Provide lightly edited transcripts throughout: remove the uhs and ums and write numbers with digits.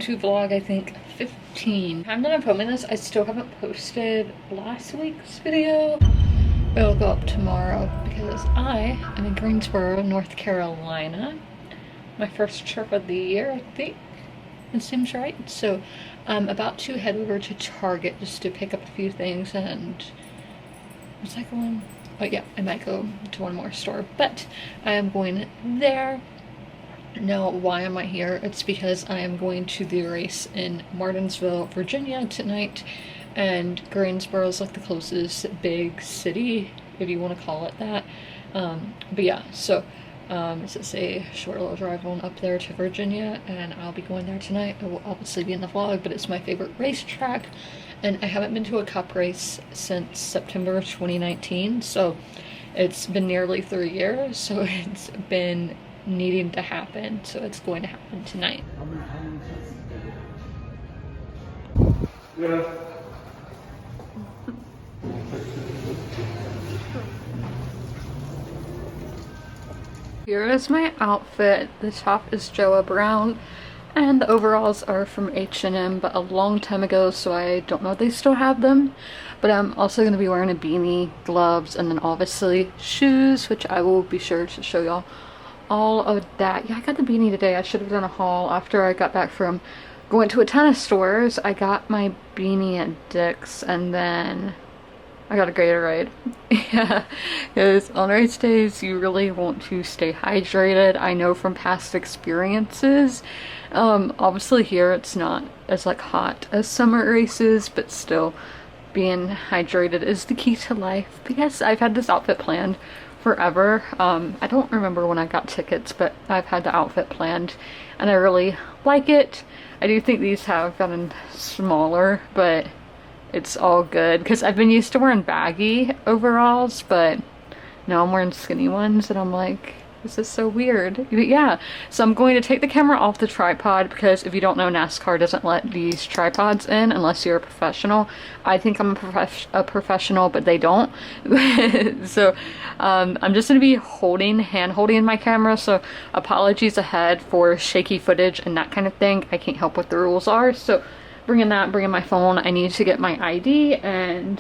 to vlog, I think, 15. I'm done filming this. I still haven't posted last week's video. It'll go up tomorrow because I am in Greensboro, North Carolina. My first trip of the year, I think. It seems right. So I'm about to head over to Target just to pick up a few things, and was I going? Oh yeah, I might go to one more store, but I am going there. Now, why am I here? It's because I am going to the race in Martinsville, Virginia tonight, and Greensboro is like the closest big city, if you want to call it that. But yeah, so it's just a short little drive on up there to Virginia, and I'll be going there tonight. It will obviously be in the vlog, but it's my favorite racetrack, and I haven't been to a cup race since September 2019, so it's been nearly 3 years, so it's been needing to happen, so it's going to happen tonight. Yeah. Here is my outfit. The top is Joa Brown and the overalls are from H&M, but a long time ago, so I don't know if they still have them. But I'm also going to be wearing a beanie, gloves, and then obviously shoes, which I will be sure to show y'all all of that. Yeah, I got the beanie today. I should have done a haul after I got back from going to a ton of stores. I got my beanie at Dick's, and then I got a Gatorade. Yeah, because on race days you really want to stay hydrated. I know from past experiences. Obviously here it's not as like hot as summer races, but still being hydrated is the key to life. But yes, I've had this outfit planned forever. I don't remember when I got tickets, but I've had the outfit planned and I really like it. I do think these have gotten smaller, but it's all good because I've been used to wearing baggy overalls, but now I'm wearing skinny ones and I'm like, this is so weird. But yeah, so I'm going to take the camera off the tripod because if you don't know, NASCAR doesn't let these tripods in unless you're a professional. I think I'm a professional, but they don't. So I'm just going to be hand holding my camera, so apologies ahead for shaky footage and that kind of thing. I can't help what the rules are, so bringing my phone. I need to get my ID, and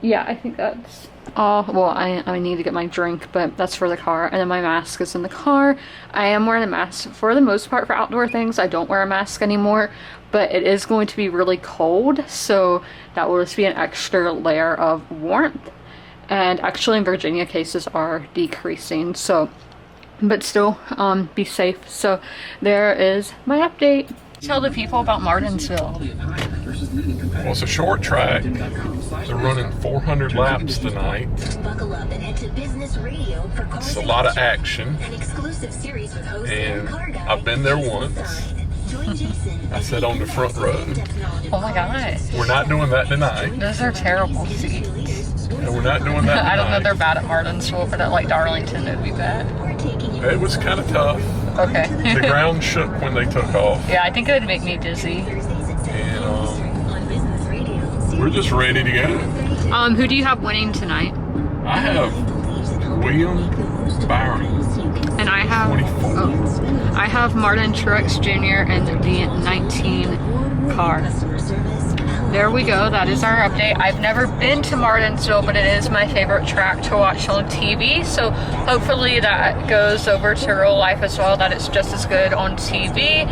yeah, I think that's all. Well, I need to get my drink, but that's for the car, and then my mask is in the car. I am wearing a mask for the most part for outdoor things. I don't wear a mask anymore, but it is going to be really cold, so that will just be an extra layer of warmth. And actually in Virginia, cases are decreasing, so but still be safe. So there is my update. Tell the people about Martinsville. Well, it's a short track. They're running 400 laps tonight. It's a lot of action. And I've been there once. I sat on the front row. Oh my god. We're not doing that tonight. Those are terrible seats. And we're not doing that tonight. I don't know if they're bad at Martinsville, but at like Darlington it would be bad. It was kind of tough. Okay. The ground shook when they took off. Yeah, I think it would make me dizzy. And we're just ready to go. Who do you have winning tonight? I have William Byron. And I have 24. I have Martin Truex Jr. and the 19 car. There we go. That is our update. I've never been to Martinsville, but it is my favorite track to watch on TV. So hopefully that goes over to real life as well, that it's just as good on TV.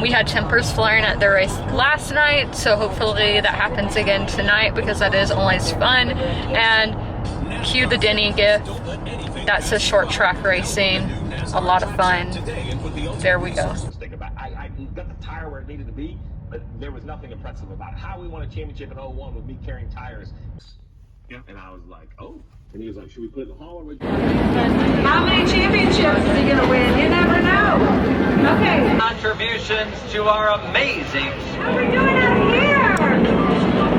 We had tempers flaring at the race last night, so hopefully that happens again tonight because that is always fun. And cue the Denny gif. That's a short track racing. A lot of fun. There we go. I got the tire where it needed to be, but there was nothing impressive about it. How we won a championship in 01 with me carrying tires. Yeah. And I was like, oh. And he was like, should we put it in the hall or How many championships is he going to win? You never know. Okay. Contributions to our amazing. What are we doing out here?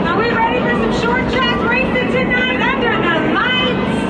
Are we ready for some short track racing tonight under the lights?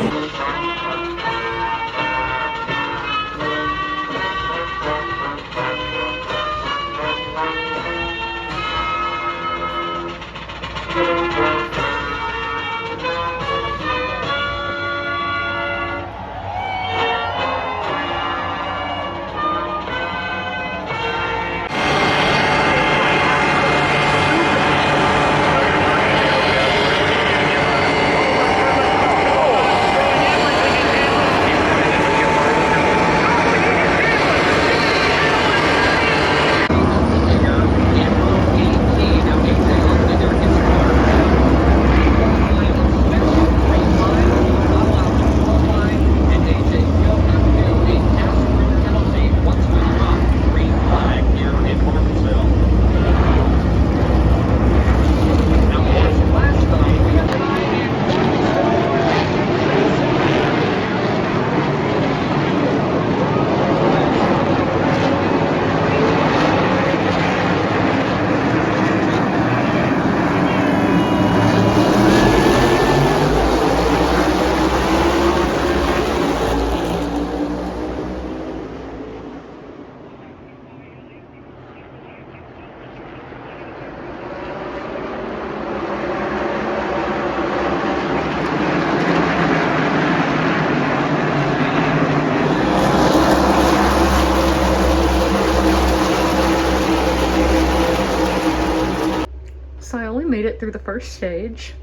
made it through the first stage.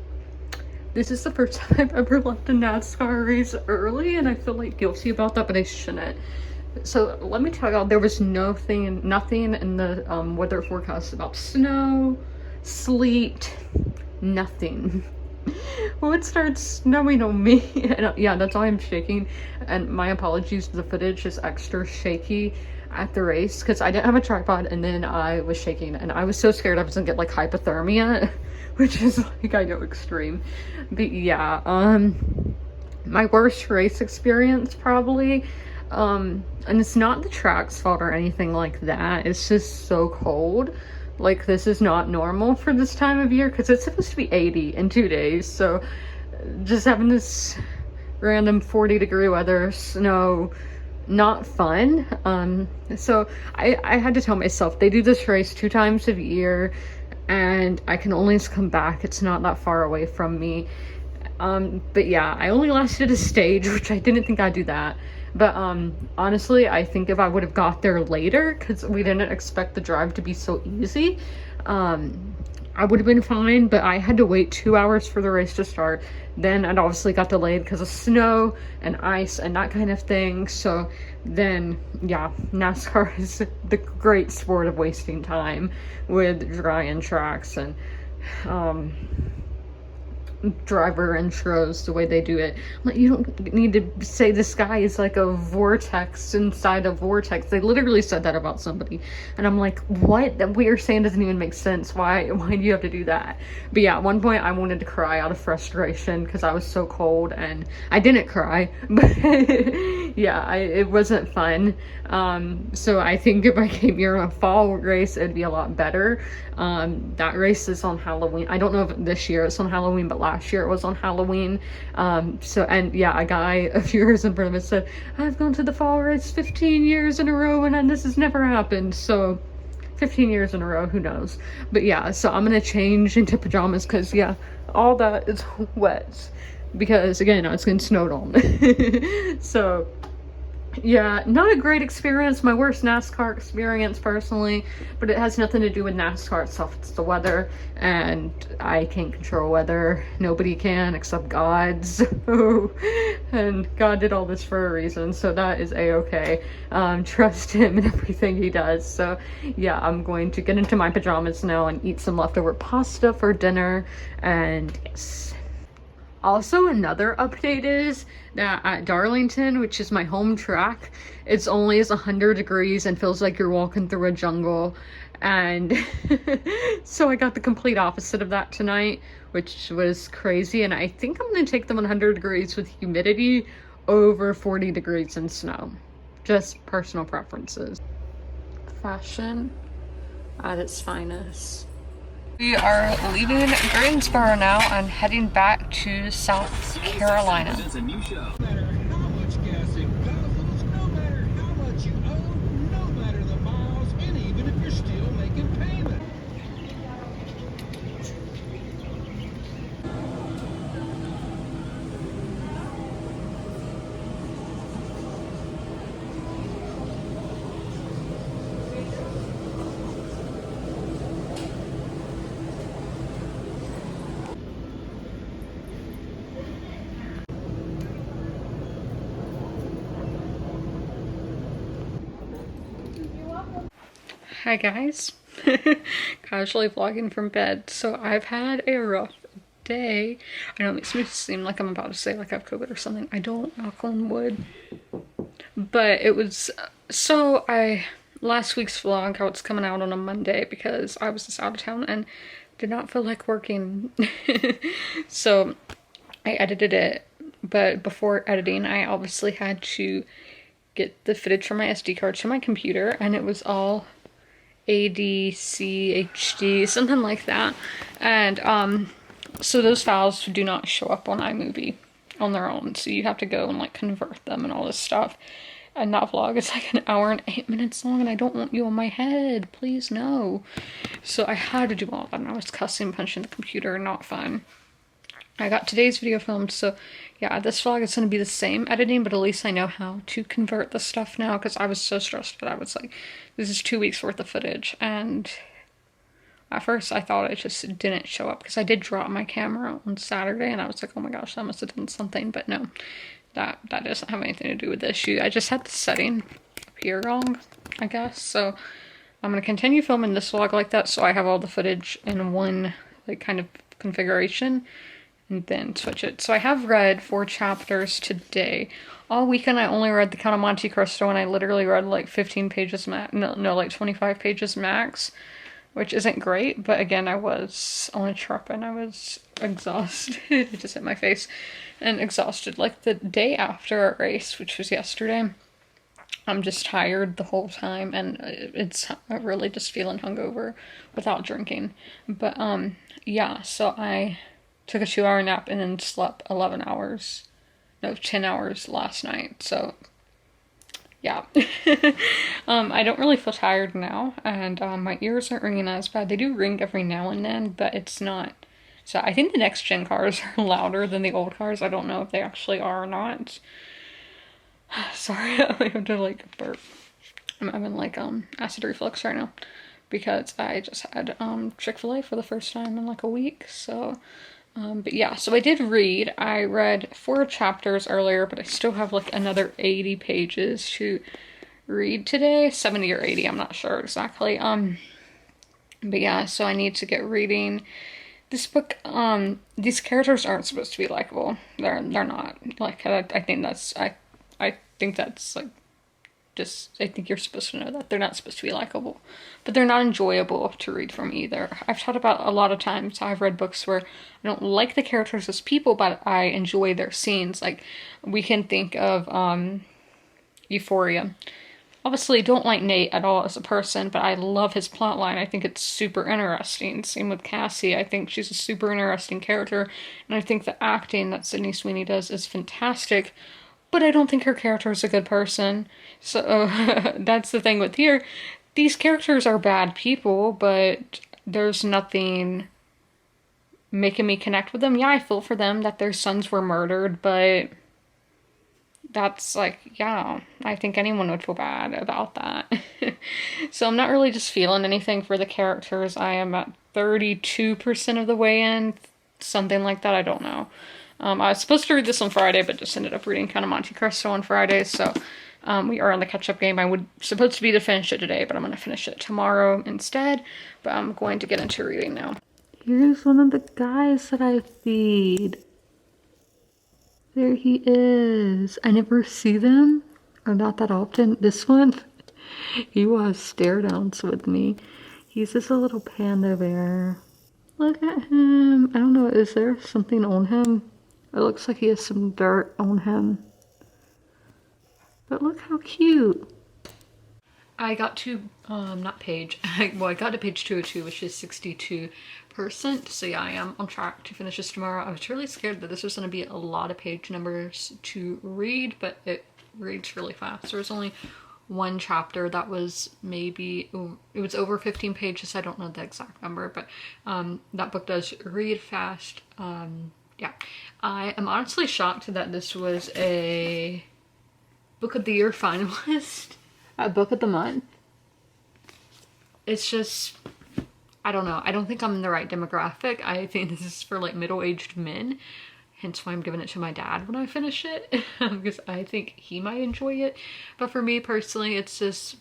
This is the first time I've ever left a NASCAR race early, and I feel like guilty about that, but I shouldn't. So let me tell y'all, there was nothing in the weather forecast about snow, sleet, nothing. Well, it starts snowing on me, and yeah, that's why I'm shaking, and my apologies, the footage is extra shaky at the race because I didn't have a tripod, and then I was shaking, and I was so scared I was gonna get like hypothermia, which is like, I know, extreme. But yeah, my worst race experience probably, and it's not the track's fault or anything like that, it's just so cold. Like, this is not normal for this time of year because it's supposed to be 80 in 2 days, so just having this random 40-degree weather, snow, not fun. So I had to tell myself they do this race 2 times a year and I can only come back, it's not that far away from me. But yeah, I only lasted a stage, which I didn't think I'd do that. But honestly, I think if I would have got there later, because we didn't expect the drive to be so easy, I would have been fine. But I had to wait 2 hours for the race to start. Then it obviously got delayed because of snow and ice and that kind of thing. So then, yeah, NASCAR is the great sport of wasting time with dry-in tracks and driver intros, the way they do it. Like, you don't need to say the sky is like a vortex inside a vortex. They literally said that about somebody, and I'm like, what? That what you're saying doesn't even make sense. Why do you have to do that? But yeah, at one point I wanted to cry out of frustration because I was so cold, and I didn't cry, but yeah, it wasn't fun. So I think if I came here on a fall race, it'd be a lot better. That race is on Halloween. I don't know if this year it's on Halloween, but last year it was on Halloween. So, and yeah, a guy a few years in front of us said, I've gone to the fall race 15 years in a row and this has never happened. So 15 years in a row, who knows? But yeah, so I'm gonna change into pajamas because yeah, all that is wet because again, it's getting snowed on. So yeah, not a great experience, my worst NASCAR experience personally, but it has nothing to do with NASCAR itself, it's the weather, and I can't control weather, nobody can except God, so, and God did all this for a reason, so that is a-okay. Trust him in everything he does. So yeah, I'm going to get into my pajamas now and eat some leftover pasta for dinner, and yes. Also, another update is that at Darlington, which is my home track, it's only 100 degrees and feels like you're walking through a jungle. And so I got the complete opposite of that tonight, which was crazy. And I think I'm going to take the 100 degrees with humidity over 40 degrees in snow. Just personal preferences. Fashion at its finest. We are leaving Greensboro now and heading back to South Carolina. It's a new show. No matter how much gas it guzzles, no matter how much you owe, no matter the miles, and even if you're still making payment. Hi guys, casually vlogging from bed. So I've had a rough day. I know it makes me seem like I'm about to say like I have COVID or something. I don't, knock on wood. But it was, so last week's vlog, how it's coming out on a Monday because I was just out of town and did not feel like working. So I edited it, but before editing I obviously had to get the footage from my SD card to my computer, and it was all ADC, HD, something like that. And so those files do not show up on iMovie on their own, so you have to go and like convert them and all this stuff. And that vlog is like 1 hour and 8 minutes long, and I don't want you on my head, please no. So I had to do all that, and I was cussing, punching the computer, not fun. I got today's video filmed, so yeah, this vlog is going to be the same editing, but at least I know how to convert the stuff now, because I was so stressed that I was like, this is 2 weeks worth of footage, and At first I thought it just didn't show up because I did drop my camera on Saturday and I was like, oh my gosh, that must have done something. But no, that doesn't have anything to do with the issue. I just had the setting up here wrong, I guess. So I'm going to continue filming this vlog like that so I have all the footage in one like kind of configuration and then switch it. So I have read 4 chapters today. All weekend I only read The Count of Monte Cristo and I literally read like 15 pages max, no, like 25 pages max, which isn't great, but again, I was on a trip and I was exhausted. It just hit my face and exhausted. Like the day after our race, which was yesterday, I'm just tired the whole time and it's really just feeling hungover without drinking. But yeah, so I took a 2-hour nap and then slept 10 hours last night. So yeah. I don't really feel tired now, and my ears aren't ringing as bad. They do ring every now and then, but it's not. So I think the next gen cars are louder than the old cars. I don't know if they actually are or not. Sorry, I have to like burp. I'm having like acid reflux right now because I just had Chick-fil-A for the first time in like a week. So but yeah, so I did read. I read 4 chapters earlier, but I still have like another 80 pages to read today. 70 or 80, I'm not sure exactly. But yeah, so I need to get reading this book. These characters aren't supposed to be likable. They're not. Like I think that's like just, I think you're supposed to know that they're not supposed to be likable, but they're not enjoyable to read from either. I've talked about a lot of times I've read books where I don't like the characters as people, but I enjoy their scenes. Like we can think of Euphoria. Obviously don't like Nate at all as a person, but I love his plotline. I think it's super interesting. Same with Cassie. I think she's a super interesting character, and I think the acting that Sydney Sweeney does is fantastic. But I don't think her character is a good person. So that's the thing with here. These characters are bad people, but there's nothing making me connect with them. Yeah, I feel for them that their sons were murdered, but that's like, yeah, I think anyone would feel bad about that. So I'm not really just feeling anything for the characters. I am at 32% of the way in, something like that, I don't know. I was supposed to read this on Friday, but just ended up reading Count of Monte Cristo on Friday, so we are on the catch-up game. I would supposed to be to finish it today, but I'm going to finish it tomorrow instead, but I'm going to get into reading now. Here's one of the guys that I feed. There he is. I never see them, or not that often. This one, he was stare downs with me. He's just a little panda bear. Look at him. I don't know, is there something on him? It looks like he has some dirt on him. But look how cute. I got to, I got to page 202, which is 62%. So yeah, I am on track to finish this tomorrow. I was really scared that this was going to be a lot of page numbers to read, but it reads really fast. There was only one chapter that was maybe, it was over 15 pages. I don't know the exact number, but that book does read fast. Yeah, I am honestly shocked that this was a Book of the Year finalist, a Book of the Month. It's just, I don't know. I don't think I'm in the right demographic. I think this is for like middle-aged men, hence why I'm giving it to my dad when I finish it, because I think he might enjoy it. But for me personally, it's just,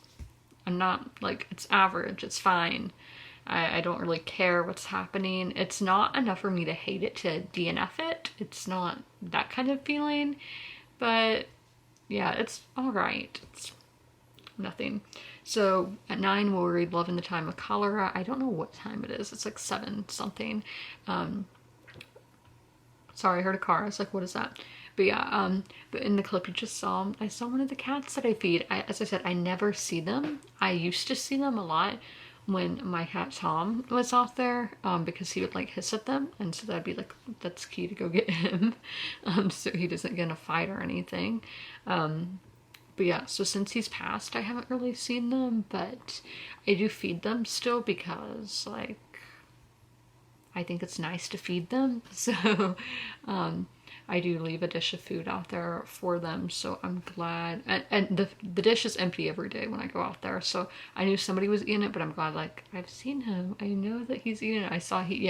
I'm not, like, it's average, it's fine. I don't really care what's happening. It's not enough for me to hate it to DNF it. It's not that kind of feeling, but yeah, it's alright. It's nothing. So at 9 we'll read Love in the Time of Cholera. I don't know what time it is. It's like 7 something. Sorry, I heard a car. I was like, what is that? But yeah, but in the clip you just saw, I saw one of the cats that I feed. As I said, I never see them. I used to see them a lot when my cat Tom was out there, because he would like hiss at them, and so that'd be like, that's key to go get him, so he doesn't get in a fight or anything. But yeah, so since he's passed, I haven't really seen them, but I do feed them still because, like, I think it's nice to feed them. So, I do leave a dish of food out there for them, so I'm glad. And the dish is empty every day when I go out there, so I knew somebody was eating it, but I'm glad, like, I've seen him. I know that he's eating it. I saw he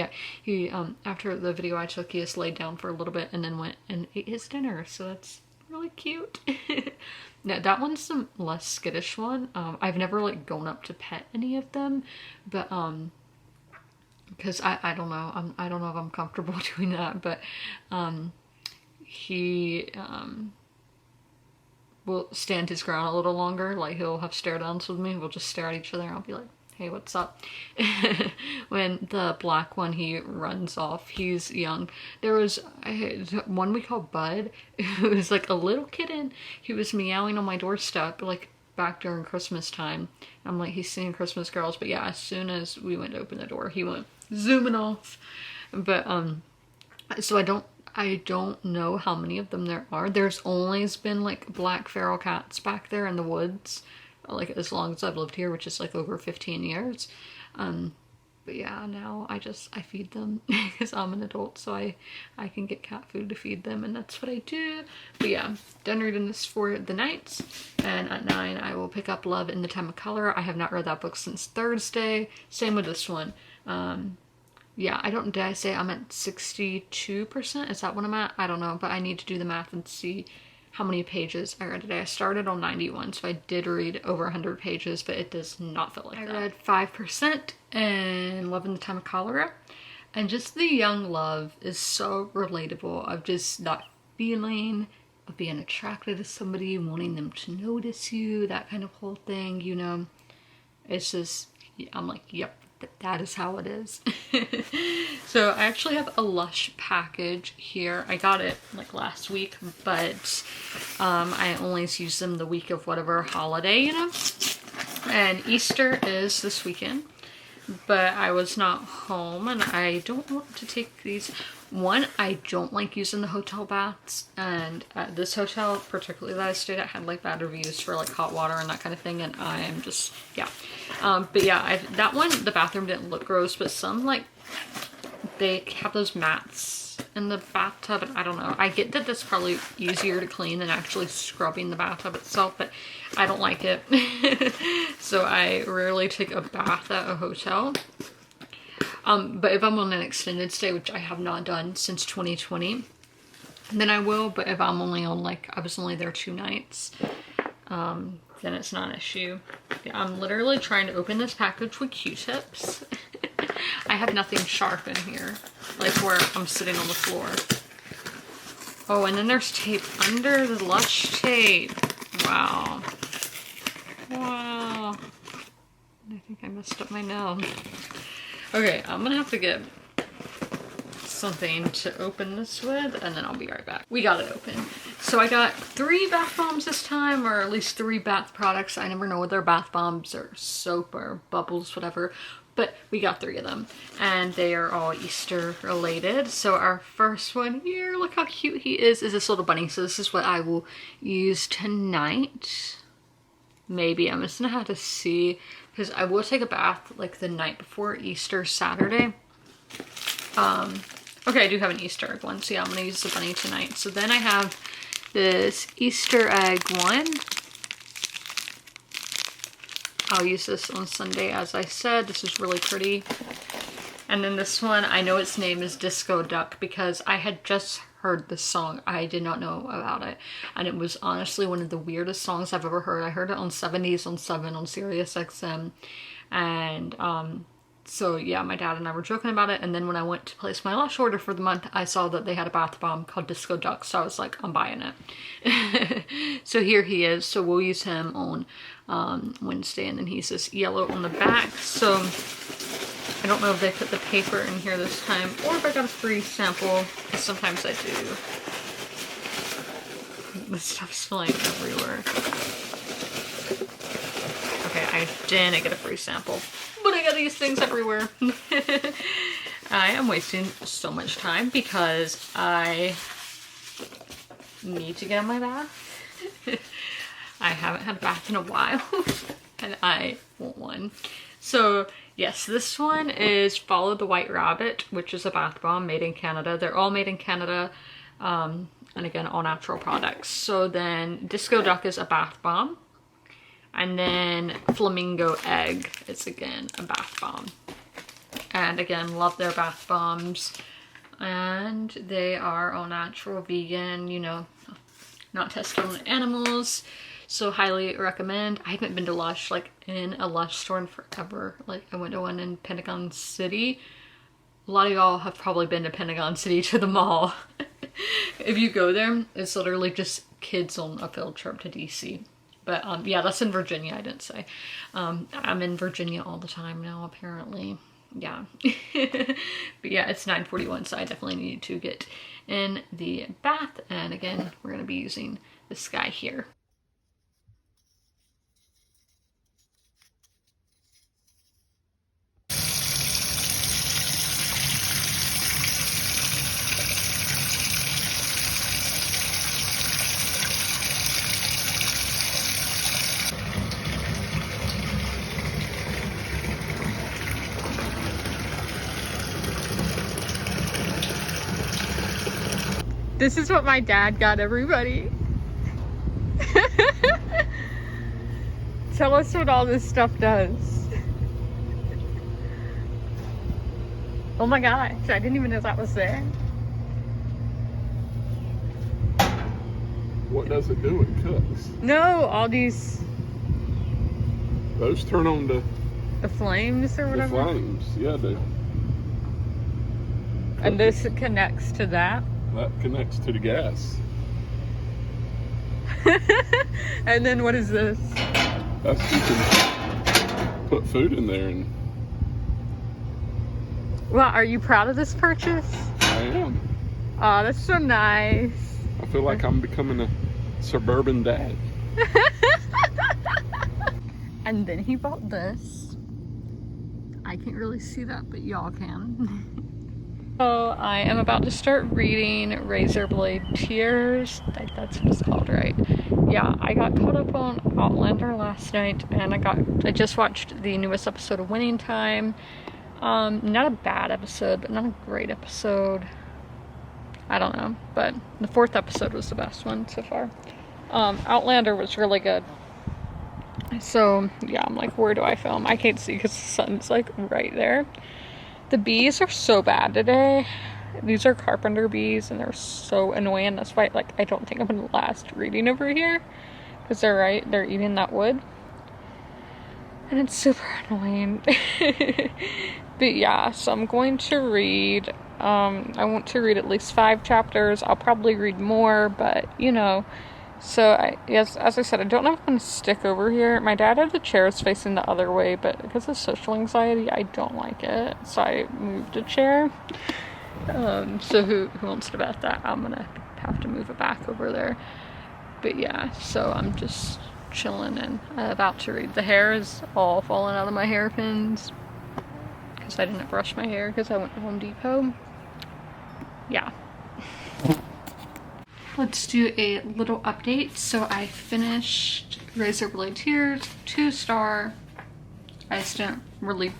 after the video I took, he just laid down for a little bit and then went and ate his dinner, so that's really cute. Now that one's the less skittish one. I've never like gone up to pet any of them, but because I don't know, I don't know if I'm comfortable doing that, but he will stand his ground a little longer. Like, he'll have stare downs with me. We'll just stare at each other and I'll be like, hey, what's up? When the black one, he runs off. He's young. There was one we called Bud, who was like a little kitten. He was meowing on my doorstep, like back during Christmas time. I'm like, he's seeing Christmas carols. But yeah, as soon as we went to open the door, he went zooming off. But so I don't know how many of them there are. There's always been like black feral cats back there in the woods, like as long as I've lived here, which is like over 15 years. But yeah, now I feed them because I'm an adult, so I can get cat food to feed them, and that's what I do. But yeah, done reading this for the night, and at 9 I will pick up Love in the Time of Color. I have not read that book since Thursday. Same with this one. Yeah, did I say I'm at 62%? Is that what I'm at? I don't know, but I need to do the math and see how many pages I read today. I started on 91, so I did read over 100 pages, but it does not feel like that. I read 5% and Love in the Time of Cholera. And just the young Love is so relatable, of just that feeling of being attracted to somebody, wanting them to notice you, that kind of whole thing, you know. It's just, I'm like, yep, that is how it is. So I actually have a Lush package here. I got it like last week, but I only use them the week of whatever holiday, you know. And Easter is this weekend, but I was not home and I don't want to take these. One, I don't like using the hotel baths, and at this hotel particularly that I stayed at had like bad reviews for like hot water and that kind of thing, and I am just, yeah. But yeah, that one, the bathroom didn't look gross, but some, like, they have those mats in the bathtub, and I don't know. I get that that's probably easier to clean than actually scrubbing the bathtub itself, but I don't like it. So I rarely take a bath at a hotel. But if I'm on an extended stay, which I have not done since 2020, then I will. But if I'm only on, like, I was only there 2 nights, then it's not an issue. Yeah, I'm literally trying to open this package with Q-tips. I have nothing sharp in here, like where I'm sitting on the floor. Oh, and then there's tape under the Lush tape. Wow. Wow. I think I messed up my nail. Okay, I'm gonna have to get something to open this with, and then I'll be right back. We got it open. So I got 3 bath bombs this time, or at least 3 bath products. I never know whether they're bath bombs or soap or bubbles, whatever, but we got 3 of them, and they are all Easter related. So our first one here, look how cute he is this little bunny. So this is what I will use tonight. Maybe I'm just gonna have to see, because I will take a bath like the night before Easter Saturday. Okay, I do have an Easter egg one, so yeah, I'm gonna use the bunny tonight. So then I have this Easter egg one. I'll use this on Sunday, as I said. This is really pretty. And then this one, I know its name is Disco Duck because I had just heard this song. I did not know about it, and it was honestly one of the weirdest songs I've ever heard. I heard it on 70s on 7 on Sirius XM, and so yeah, my dad and I were joking about it, and then when I went to place my Lush order for the month, I saw that they had a bath bomb called Disco Duck, so I was like, I'm buying it. So here he is. So we'll use him on Wednesday, and then he's this yellow on the back. So I don't know if they put the paper in here this time, or if I got a free sample, because sometimes I do. This stuff's flying everywhere. Okay, I didn't get a free sample, but I got these things everywhere. I am wasting so much time because I need to get in my bath. I haven't had a bath in a while, and I want one. So yes, this one is Follow the White Rabbit, which is a bath bomb made in Canada. They're all made in Canada. And again, all natural products. So then Disco Duck is a bath bomb. And then Flamingo Egg is again a bath bomb. And again, love their bath bombs. And they are all natural, vegan, you know, not tested on animals. So highly recommend. I haven't been to Lush, like in a Lush store in forever. Like I went to one in Pentagon City. A lot of y'all have probably been to Pentagon City, to the mall. If you go there, it's literally just kids on a field trip to DC. But yeah, that's in Virginia, I didn't say. I'm in Virginia all the time now, apparently. Yeah. But yeah, it's 9:41, so I definitely need to get in the bath. And again, we're going to be using this guy here. This is what my dad got everybody. Tell us what all this stuff does. Oh my gosh, I didn't even know that was there. What does it do? It cooks. No, all these... Those turn on the flames or the whatever? flames. Yeah, they. And this connects to that? That connects to the gas. And then what is this? That's you can put food in there, and Well, are you proud of this purchase? I am. Oh, that's so nice. I feel like I'm becoming a suburban dad. And then he bought this. I can't really see that, but y'all can. So I am about to start reading Razor Blade Tears. I think that's what it's called, right? Yeah, I got caught up on Outlander last night, and I just watched the newest episode of Winning Time. Not a bad episode, but not a great episode. I don't know, but the 4th episode was the best one so far. Outlander was really good. So yeah, I'm like, where do I film? I can't see because the sun's like right there. The bees are so bad today. These are carpenter bees and they're so annoying. That's why like I don't think I'm gonna last reading over here, because they're eating that wood and it's super annoying. But yeah, so I'm going to read I want to read at least 5 chapters. I'll probably read more, but you know. So yes, as I said, I don't know if I'm going to stick over here. My dad had the chairs facing the other way, but because of social anxiety, I don't like it. So I moved a chair. So who wants to bet that I'm going to have to move it back over there. But yeah, so I'm just chilling and about to read. The hair is all falling out of my hairpins because I didn't brush my hair because I went to Home Depot. Yeah. Let's do a little update. So I finished Razor Blade Tears, 2-star. I just didn't really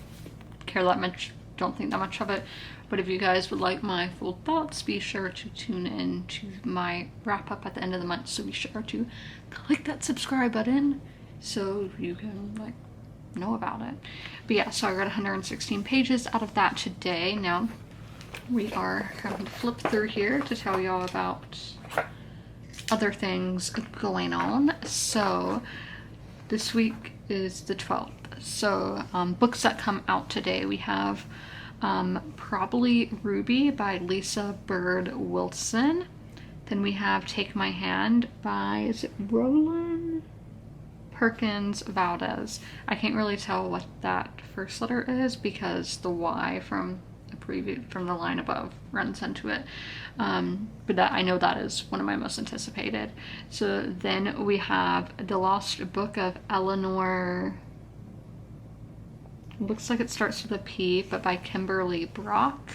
care that much, don't think that much of it. But if you guys would like my full thoughts, be sure to tune in to my wrap up at the end of the month. So be sure to click that subscribe button so you can like know about it. But yeah, so I read 116 pages out of that today. Now we are going to flip through here to tell y'all about other things going on. So this week is the 12th. So books that come out today, we have Probably Ruby by Lisa Bird Wilson. Then we have Take My Hand by, is it Roland Perkins Valdez? I can't really tell what that first letter is because the Y from the line above runs into it, but that I know that is one of my most anticipated. So then we have The Lost Book of Eleanor, looks like it starts with a P, but by Kimberly Brock.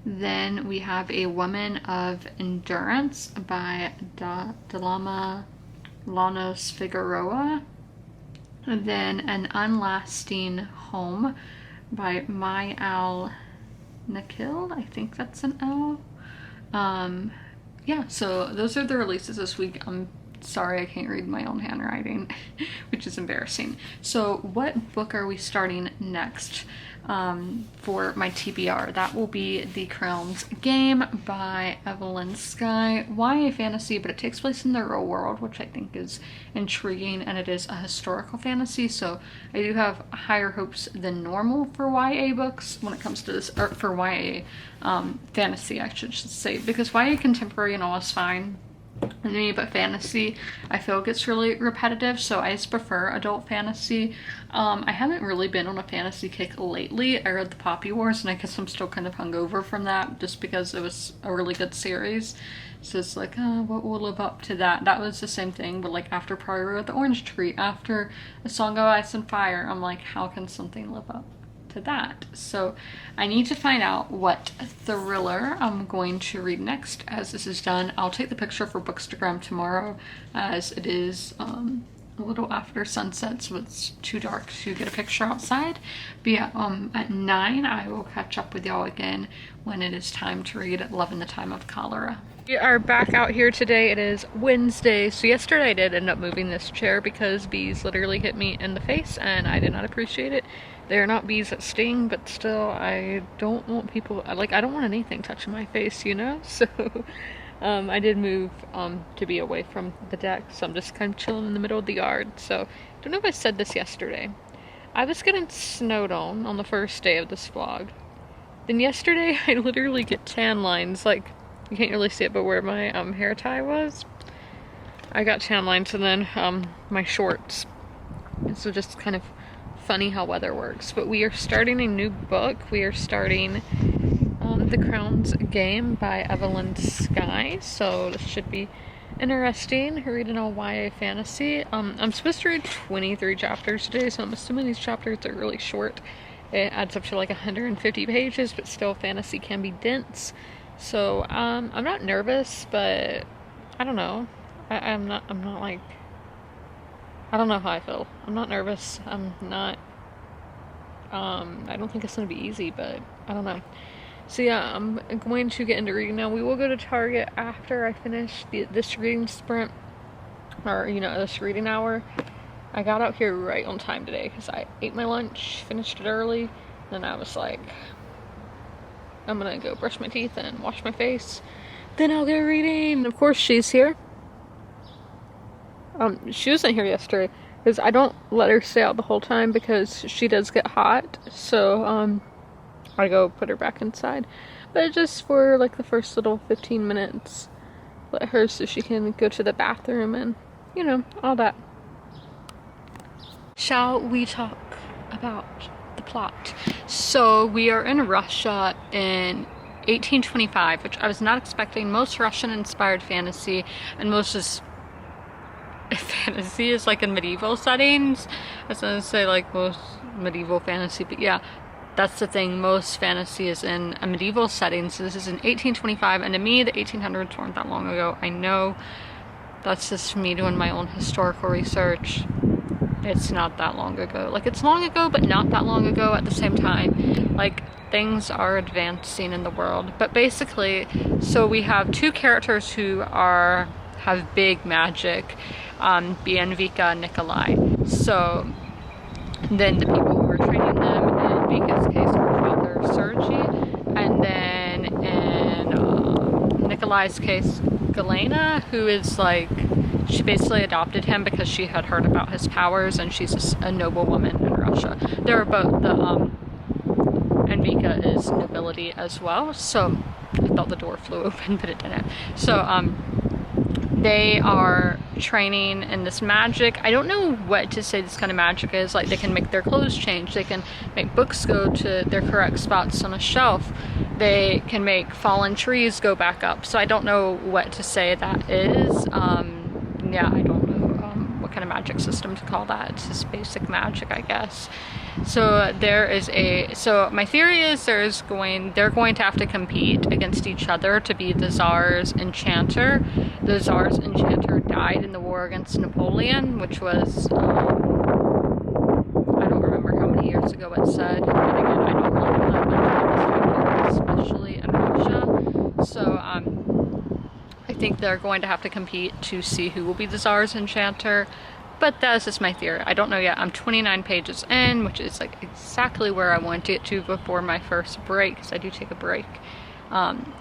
Then we have A Woman of Endurance by Dalama Llanos Figueroa. And then An Unlasting Home by Mai Al Nikhil, I think that's an L. yeah, so those are the releases this week. I'm sorry I can't read my own handwriting, which is embarrassing. So what book are we starting next for my TBR? That will be The Crown's Game by Evelyn Skye. YA fantasy, but it takes place in the real world, which I think is intriguing, and it is a historical fantasy, so I do have higher hopes than normal for YA books when it comes to this, or for YA fantasy, I should say, because YA contemporary and all is fine with me, but fantasy I feel gets really repetitive, so I just prefer adult fantasy. I haven't really been on a fantasy kick lately. I read the Poppy Wars, and I guess I'm still kind of hungover from that just because it was a really good series. So it's like, what will live up to that? That was the same thing, but like after Priory of the Orange Tree, after A Song of Ice and Fire, I'm like, how can something live up to that? So I need to find out what thriller I'm going to read next as this is done. I'll take the picture for Bookstagram tomorrow, as it is a little after sunset, so it's too dark to get a picture outside. But yeah, at 9 I will catch up with y'all again when it is time to read Love in the Time of Cholera. We are back out here today. It is Wednesday. So yesterday I did end up moving this chair because bees literally hit me in the face and I did not appreciate it. They're not bees that sting, but still, I don't want people, like, I don't want anything touching my face, you know? So I did move to be away from the deck, so I'm just kind of chilling in the middle of the yard. So I don't know if I said this yesterday. I was getting snowed on the first day of this vlog. Then yesterday I literally get tan lines, like, you can't really see it, but where my hair tie was, I got tan lines, and then my shorts. And so just kind of funny how weather works. But we are starting a new book. We are starting The Crown's Game by Evelyn Skye. So this should be interesting. Reading all YA fantasy. I'm supposed to read 23 chapters today, so I'm assuming these chapters are really short. It adds up to like 150 pages, but still fantasy can be dense. So I'm not nervous, but I don't know. I'm not like, I don't know how I feel. I'm not nervous. I'm not, I don't think it's going to be easy, but I don't know. So yeah, I'm going to get into reading now. We will go to Target after I finish this reading sprint, or, you know, this reading hour. I got out here right on time today because I ate my lunch, finished it early, then I was like, I'm gonna go brush my teeth and wash my face, then I'll go reading. And of course she's here. She wasn't here yesterday because I don't let her stay out the whole time because she does get hot, so I go put her back inside, but just for like the first little 15 minutes, let her so she can go to the bathroom and, you know, all that. Shall we talk about the plot? So we are in Russia in 1825, which I was not expecting. Most Russian inspired fantasy, and most is fantasy is like in medieval settings. I was gonna say like most medieval fantasy, but yeah, that's the thing, most fantasy is in a medieval setting. So this is in 1825, and to me the 1800s weren't that long ago. I know that's just me doing my own historical research. It's not that long ago. Like, it's long ago, but not that long ago at the same time. Like, things are advancing in the world. But basically, so we have two characters who have big magic, Vika and Nikolai. So then the people who are training them, in Vika's case, her father Sergei, and then in Nikolai's case, Galena, who is like, she basically adopted him because she had heard about his powers, and she's a noble woman in Russia. They're both and Vika is nobility as well. So I thought the door flew open, but it didn't. So they are training in this magic. I don't know what to say this kind of magic is. Like, they can make their clothes change. They can make books go to their correct spots on a shelf. They can make fallen trees go back up. So I don't know what to say that is. Yeah, I don't know what kind of magic system to call that. It's just basic magic, I guess. So so my theory is they're going to have to compete against each other to be the Tsar's enchanter. The Tsar's enchanter died in the war against Napoleon, which was, I don't remember how many years ago it said. And again, I don't really know that much about this topic, especially in Russia. So, I think they're going to have to compete to see who will be the Czar's Enchanter, but that's just my theory. I don't know yet. I'm 29 pages in, which is like exactly where I want to get to before my first break, because I do take a break.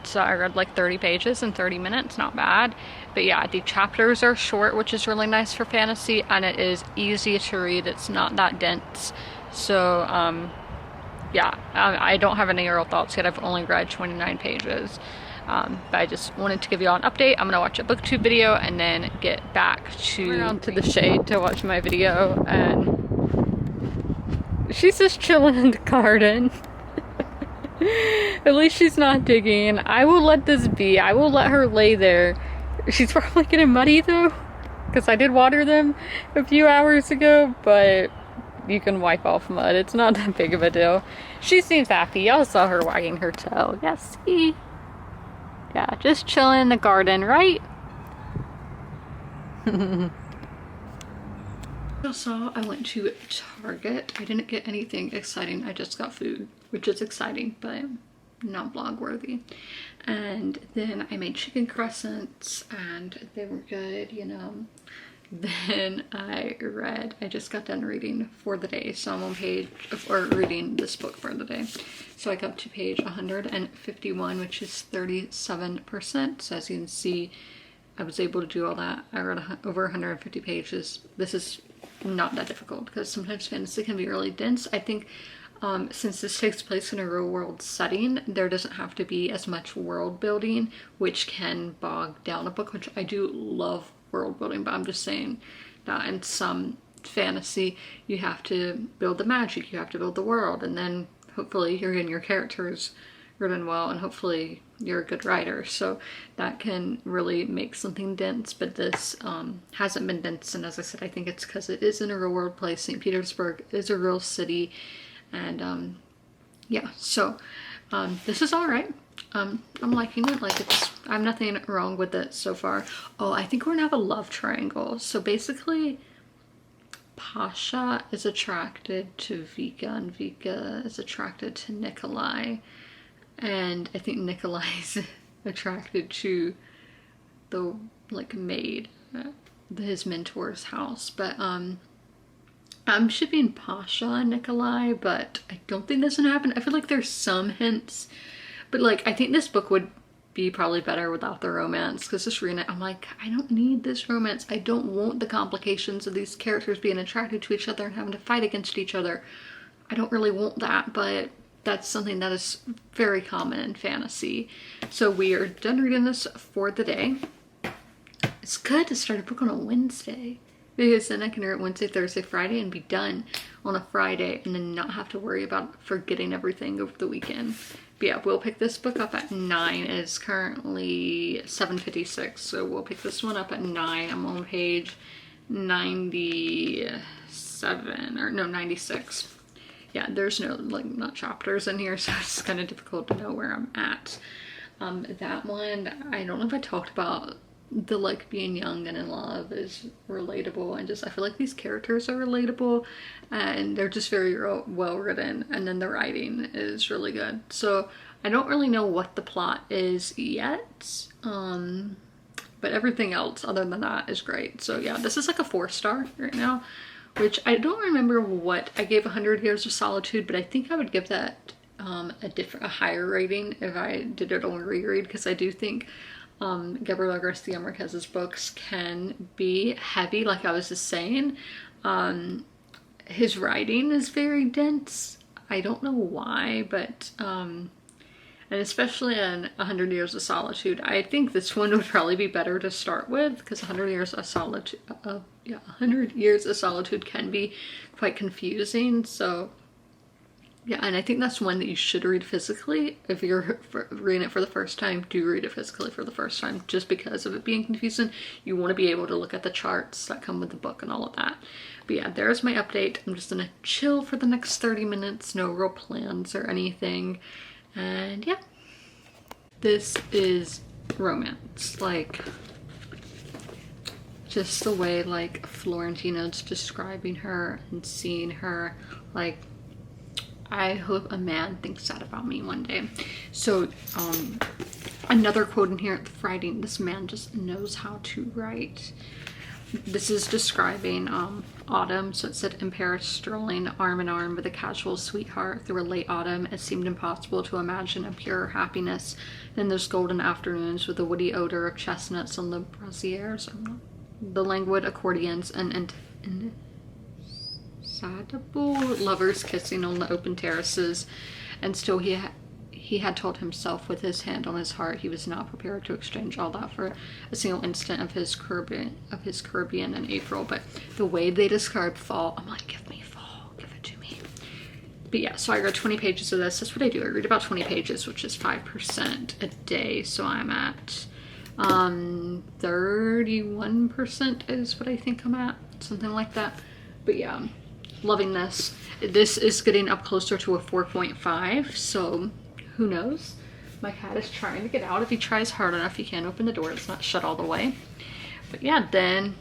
So I read like 30 pages in 30 minutes, not bad. But yeah, the chapters are short, which is really nice for fantasy, and it is easy to read. It's not that dense. So yeah, I don't have any real thoughts yet. I've only read 29 pages. But I just wanted to give you all an update. I'm gonna watch a booktube video and then get back to the shade to watch my video, and she's just chilling in the garden. At least she's not digging. I will let this be. I will let her lay there. She's probably getting muddy though, because I did water them a few hours ago, but you can wipe off mud. It's not that big of a deal. She seems happy. Y'all saw her wagging her tail. Yes, see? Yeah, just chilling in the garden, right? Also, I went to Target. I didn't get anything exciting. I just got food, which is exciting, but not vlog worthy. And then I made chicken crescents and they were good, you know. Then I just got done reading for the day. So I'm on reading this book for the day. So I got to page 151, which is 37%. So as you can see, I was able to do all that. I read over 150 pages. This is not that difficult because sometimes fantasy can be really dense. I think since this takes place in a real world setting, there doesn't have to be as much world building, which can bog down a book, which I do love world building, but I'm just saying that in some fantasy you have to build the magic, you have to build the world, and then hopefully you're getting your characters written well, and hopefully you're a good writer, so that can really make something dense. But this hasn't been dense, and as I said, I think it's because it is in a real world place. St. Petersburg is a real city, and yeah, so this is all right. I'm liking it. Like, I have nothing wrong with it so far. Oh, I think we're gonna have a love triangle. So basically, Pasha is attracted to Vika, and Vika is attracted to Nikolai, and I think Nikolai is attracted to the like maid at his mentor's house. But I'm shipping Pasha and Nikolai, but I don't think that's gonna happen. I feel like there's some hints, but like I think this book would be probably better without the romance, because just reading it, I'm like, I don't need this romance. I don't want the complications of these characters being attracted to each other and having to fight against each other. I don't really want that, but that's something that is very common in fantasy. So we are done reading this for the day. It's good to start a book on a Wednesday, because then I can read it Wednesday, Thursday, Friday, and be done on a Friday, and then not have to worry about forgetting everything over the weekend. But yeah, we'll pick this book up at 9. It is currently 7:56, so we'll pick this one up at 9. I'm on page 97, or no, 96. Yeah, there's no, like, not chapters in here, so it's kind of difficult to know where I'm at. That one, I don't know if I talked about the like being young and in love is relatable, and just I feel like these characters are relatable and they're just very well written, and then the writing is really good. So I don't really know what the plot is yet, but everything else other than that is great. So yeah, this is like a 4-star right now, which I don't remember what I gave 100 Years of Solitude, but I think I would give that a higher rating if I did it on reread, because I do think Gabriel Garcia Marquez's books can be heavy, like I was just saying. His writing is very dense. I don't know why, but and especially in 100 Years of Solitude, I think this one would probably be better to start with, because 100 Years of Solitude, 100 Years of Solitude can be quite confusing. So yeah, and I think that's one that you should read physically. If you're reading it for the first time, do read it physically for the first time, just because of it being confusing. You want to be able to look at the charts that come with the book and all of that. But yeah, there's my update. I'm just gonna chill for the next 30 minutes, no real plans or anything. And yeah, this is romance. Like, just the way like Florentina's describing her and seeing her, like, I hope a man thinks that about me one day. So Another quote in here, the writing, this man just knows how to write. This is describing autumn. So it said, in Paris, strolling arm in arm with a casual sweetheart through a late autumn, it seemed impossible to imagine a purer happiness than those golden afternoons with the woody odor of chestnuts on the braziers, the languid accordions, and insatiable lovers kissing on the open terraces. And still he had told himself with his hand on his heart he was not prepared to exchange all that for a single instant of his Caribbean in April. But the way they describe fall, I'm like, give me fall, give it to me. But yeah, so I read 20 pages of this. That's what I do. I read about 20 pages, which is 5% a day. So I'm at 31% is what I think I'm at, something like that. But yeah, loving this. This is getting up closer to a 4.5, so who knows? My cat is trying to get out. If he tries hard enough, he can open the door. It's not shut all the way. But yeah, then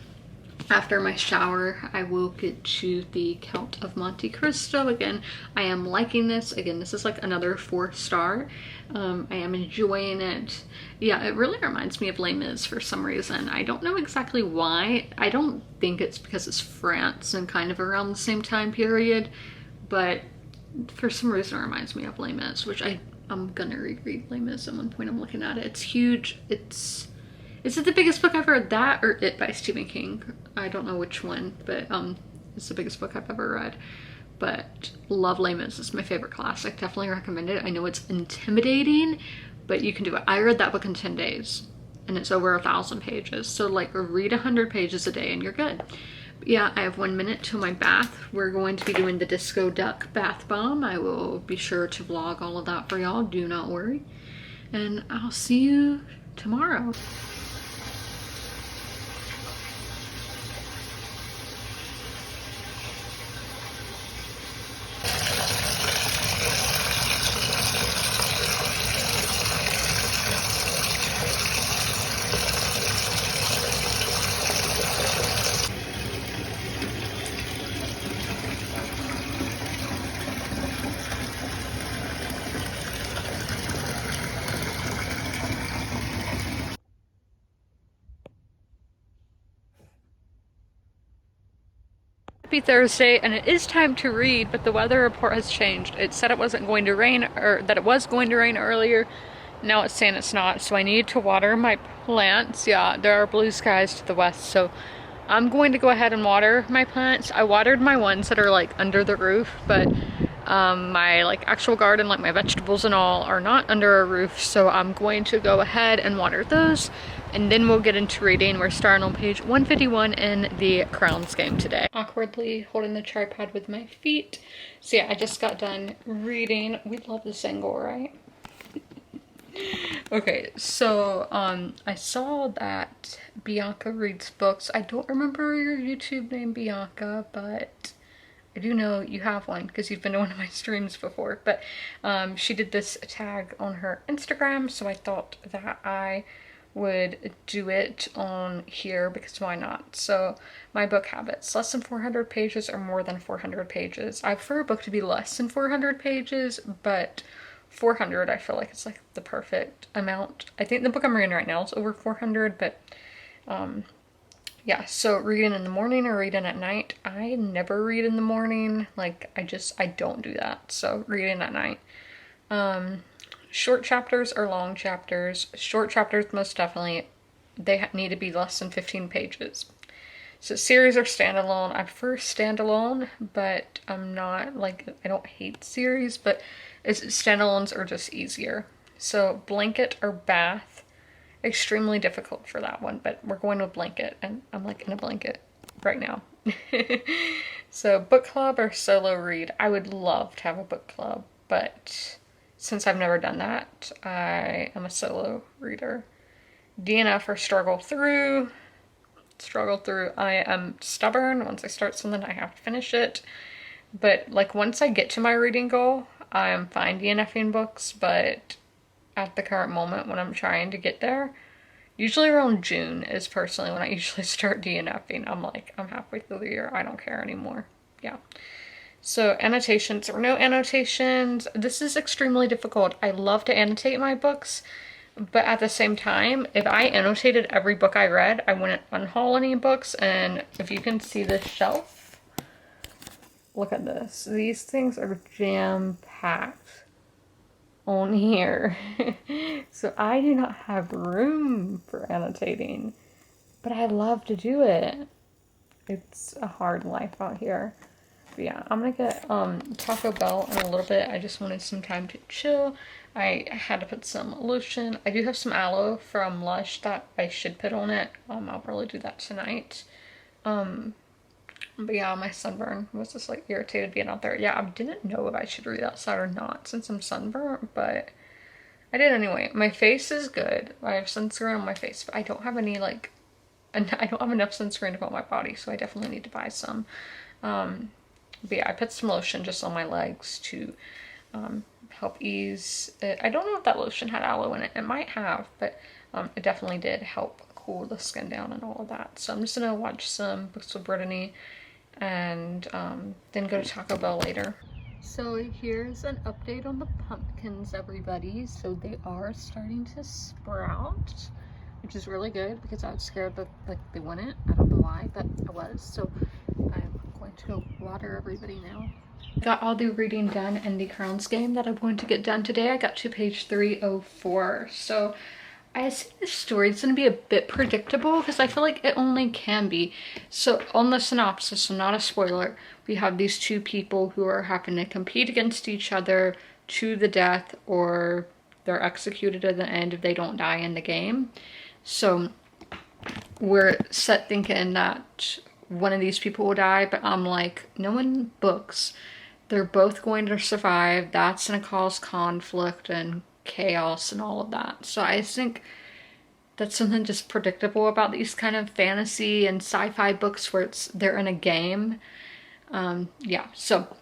after my shower, I will get to the Count of Monte Cristo. Again, I am liking this. Again, this is like another 4-star. I am enjoying it. Yeah, it really reminds me of Les Mis for some reason. I don't know exactly why. I don't think it's because it's France and kind of around the same time period, but for some reason it reminds me of Les Mis, which I'm gonna reread Les Mis at one point. I'm looking at it. It's huge. Is it the biggest book I've read? That or It by Stephen King? I don't know which one, but it's the biggest book I've ever read. But love Les Mis. It's my favorite classic. Definitely recommend it. I know it's intimidating, but you can do it. I read that book in 10 days and it's over 1,000 pages. So like read 100 pages a day and you're good. But yeah, I have 1 minute till my bath. We're going to be doing the Disco Duck bath bomb. I will be sure to vlog all of that for y'all. Do not worry. And I'll see you tomorrow. Happy Thursday, and it is time to read, but the weather report has changed. It said it wasn't going to rain, or that it was going to rain earlier. Now it's saying it's not, so I need to water my plants. Yeah, there are blue skies to the west, so I'm going to go ahead and water my plants. I watered my ones that are like under the roof, but my like actual garden, like my vegetables and all, are not under a roof, so I'm going to go ahead and water those, and then we'll get into reading. We're starting on page 151 in the Crowns game today. Awkwardly holding the tripod with my feet. So yeah, I just got done reading. We love this angle, right? Okay, so I saw that Bianca reads books. I don't remember your YouTube name, Bianca, but I do know you have one because you've been to one of my streams before. But she did this tag on her Instagram, so I thought that I would do it on here because why not? So my book habits: less than 400 pages or more than 400 pages. I prefer a book to be less than 400 pages, but 400 I feel like it's like the perfect amount. I think the book I'm reading right now is over 400, but yeah, so reading in the morning or reading at night. I never read in the morning. Like I don't do that. So reading at night. Short chapters or long chapters. Short chapters, most definitely, they need to be less than 15 pages. So series or standalone. I prefer standalone, but I'm not like, I don't hate series, but standalones are just easier. So blanket or bath. Extremely difficult for that one, but we're going with blanket, and I'm like in a blanket right now. So book club or solo read. I would love to have a book club, but since I've never done that, I am a solo reader. DNF or struggle through. Struggle through. I am stubborn. Once I start something, I have to finish it. But like once I get to my reading goal, I am fine DNFing books, but at the current moment when I'm trying to get there, usually around June is personally when I usually start DNFing. I'm like, I'm halfway through the year, I don't care anymore. Yeah. So annotations or no annotations. This is extremely difficult. I love to annotate my books, But at the same time, if I annotated every book I read, I wouldn't unhaul any books. And if you can see this shelf, look at this. These things are jam-packed on here. So I do not have room for annotating, but I love to do it. It's a hard life out here. But yeah, I'm gonna get Taco Bell in a little bit. I just wanted some time to chill. I had to put some lotion. I do have some aloe from Lush that I should put on it. I'll probably do that tonight. But yeah, my sunburn was just like irritated being out there. Yeah, I didn't know if I should read outside or not since I'm sunburnt, but I did anyway. My face is good. I have sunscreen on my face, but I don't have any like, I don't have enough sunscreen to put on my body, so I definitely need to buy some. But yeah, I put some lotion just on my legs to help ease it. I don't know if that lotion had aloe in it. It might have, but it definitely did help cool the skin down and all of that. So I'm just gonna watch some books with Brittany and then go to Taco Bell later. So here's an update on the pumpkins, everybody. So they are starting to sprout, which is really good because I was scared that like they wouldn't. I don't know why, but I was. So I'm going to go water everybody now. Got all the reading done in the Crowns game that I'm going to get done today. I got to page 304. So I assume the story's going to be a bit predictable because I feel like it only can be. So on the synopsis, so not a spoiler, we have these two people who are having to compete against each other to the death, or they're executed at the end if they don't die in the game. So we're set thinking that one of these people will die, but I'm like, no one books. They're both going to survive. That's going to cause conflict and chaos and all of that. So I think that's something just predictable about these kind of fantasy and sci-fi books where they're in a game. Yeah, so,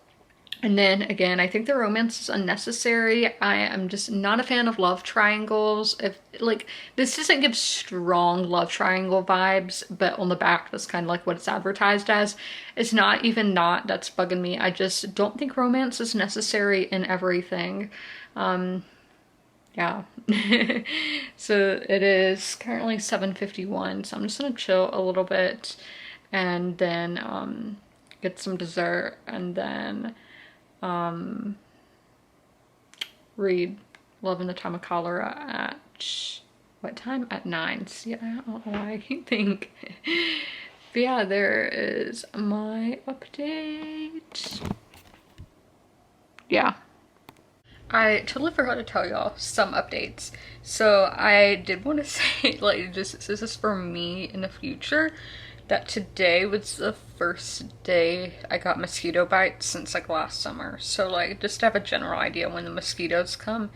and then again, I think the romance is unnecessary. I am just not a fan of love triangles. If like, this doesn't give strong love triangle vibes, but on the back, that's kind of like what it's advertised as. It's not even not that's bugging me. I just don't think romance is necessary in everything. Yeah. So it is currently 7:51, so I'm just gonna chill a little bit and then get some dessert and then read Love in the Time of Cholera at what time? At 9. See, I don't know why I keep think. But yeah, there is my update. Yeah. I totally forgot to tell y'all some updates. So I did want to say, like, just this is for me in the future, that today was the first day I got mosquito bites since like last summer. So like, just to have a general idea when the mosquitoes come,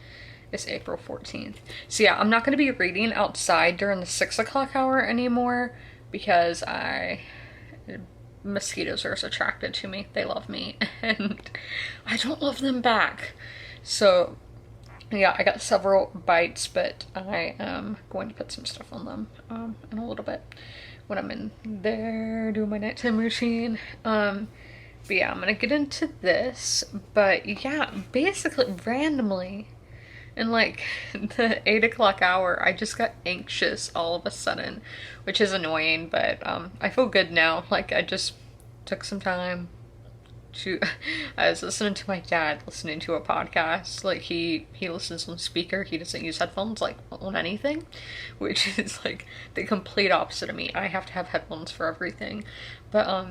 it's April 14th. So yeah, I'm not going to be reading outside during the 6 o'clock hour anymore because mosquitoes are so attracted to me. They love me and I don't love them back. So yeah, I got several bites, but I am going to put some stuff on them in a little bit when I'm in there doing my nighttime routine. But yeah, I'm gonna get into this. But yeah, basically randomly in like the 8 o'clock hour, I just got anxious all of a sudden, which is annoying, but I feel good now. Like I just took some time to, I was listening to my dad listening to a podcast. Like he listens on speaker. He doesn't use headphones like on anything, which is like the complete opposite of me. I have to have headphones for everything. But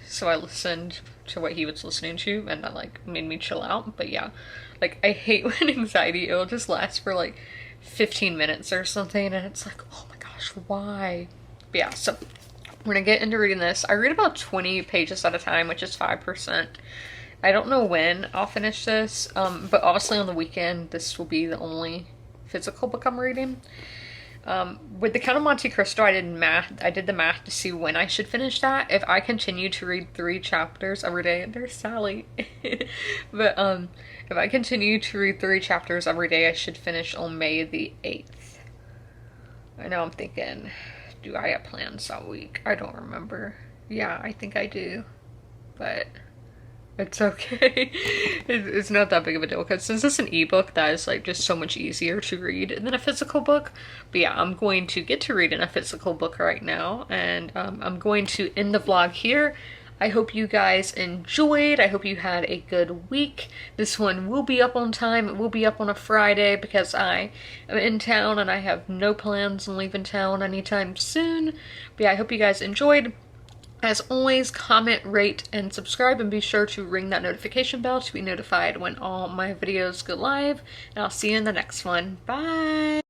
so I listened to what he was listening to and that like made me chill out. But yeah, like I hate when anxiety, it'll just last for like 15 minutes or something and it's like, oh my gosh, why? But yeah, so we're gonna get into reading this. I read about 20 pages at a time, which is 5%. I don't know when I'll finish this, but obviously on the weekend, this will be the only physical book I'm reading. With the Count of Monte Cristo, I did the math to see when I should finish that. If I continue to read 3 chapters every day, there's Sally. But if I continue to read 3 chapters every day, I should finish on May the 8th. I know I'm thinking, do I have plans that week? I don't remember. Yeah, I think I do. But It's okay. It's not that big of a deal because since it's an ebook, that is like just so much easier to read than a physical book. But yeah, I'm going to get to read in a physical book right now, and I'm going to end the vlog here. I hope you guys enjoyed. I hope you had a good week. This one will be up on time. It will be up on a Friday because I am in town and I have no plans on leaving town anytime soon. But yeah, I hope you guys enjoyed. As always, comment, rate, and subscribe, and be sure to ring that notification bell to be notified when all my videos go live. And I'll see you in the next one. Bye!